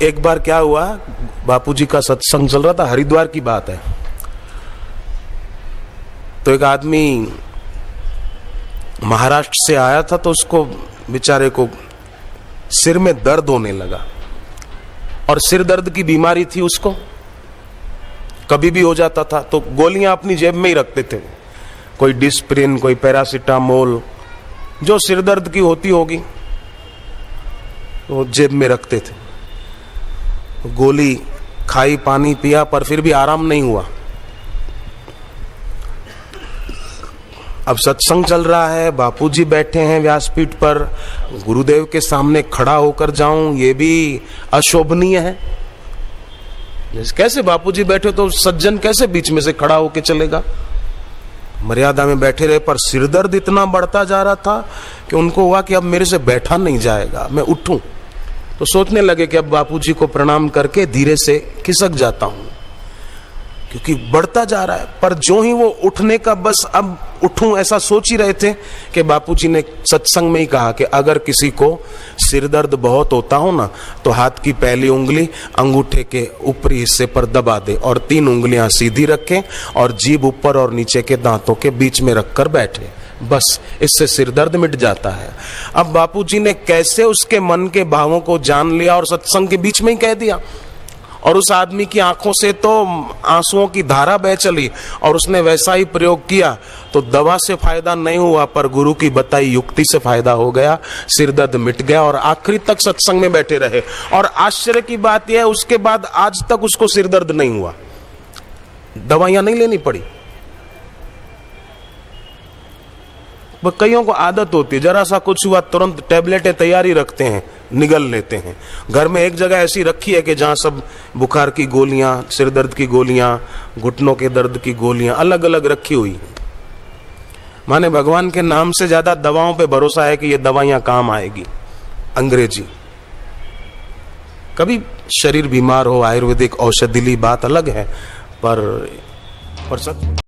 एक बार क्या हुआ, बापूजी का सत्संग चल रहा था, हरिद्वार की बात है। तो एक आदमी महाराष्ट्र से आया था, तो उसको बेचारे को सिर में दर्द होने लगा, और सिर दर्द की बीमारी थी उसको, कभी भी हो जाता था। तो गोलियां अपनी जेब में ही रखते थे, कोई डिस्प्रिन, कोई पैरासिटामोल, जो सिर दर्द की होती होगी वो जेब में रखते थे। गोली खाई, पानी पिया, पर फिर भी आराम नहीं हुआ। अब सत्संग चल रहा है, बापूजी बैठे हैं व्यासपीठ पर, गुरुदेव के सामने खड़ा होकर जाऊं ये भी अशोभनीय है। कैसे बापूजी बैठे तो सज्जन कैसे बीच में से खड़ा होकर चलेगा? मर्यादा में बैठे रहे, पर सिरदर्द इतना बढ़ता जा रहा था कि उनको हुआ कि अब मेरे से बैठा नहीं जाएगा, मैं उठूं। तो सोचने लगे कि अब बापूजी को प्रणाम करके धीरे से खिसक जाता हूं, क्योंकि बढ़ता जा रहा है। पर जो ही वो उठने का बस अब उठूं ऐसा सोच ही रहे थे कि बापूजी ने सत्संग में ही कहा कि अगर किसी को सिर दर्द बहुत होता हो ना, तो हाथ की पहली उंगली अंगूठे के ऊपरी हिस्से पर दबा दे और 3 उंगलियां सीधी रखें और जीभ ऊपर और नीचे के दांतों के बीच में रखकर बैठे, बस इससे सिर दर्द मिट जाता है। अब बापूजी ने कैसे उसके मन के भावों को जान लिया और सत्संग के बीच में ही कह दिया, और उस आदमी की आंखों से तो आंसुओं की धारा बह चली, और उसने वैसा ही प्रयोग किया। तो दवा से फायदा नहीं हुआ, पर गुरु की बताई युक्ति से फायदा हो गया, सिर दर्द मिट गया और आखिरी तक सत्संग में बैठे रहे। और आश्चर्य की बात यह है, उसके बाद आज तक उसको सिर दर्द नहीं हुआ, दवाइयां नहीं लेनी पड़ी। कईयों को आदत होती है, जरा सा कुछ हुआ तुरंत टैबलेटें तैयारी रखते हैं, निगल लेते हैं। घर में एक जगह ऐसी रखी है कि जहां सब बुखार की गोलियां, सिर दर्द की गोलियां, घुटनों के दर्द की गोलियां अलग अलग रखी हुई। माने भगवान के नाम से ज्यादा दवाओं पे भरोसा है कि ये दवाइयां काम आएगी। अंग्रेजी, कभी शरीर बीमार हो, आयुर्वेदिक औषधिली बात अलग है, पर सच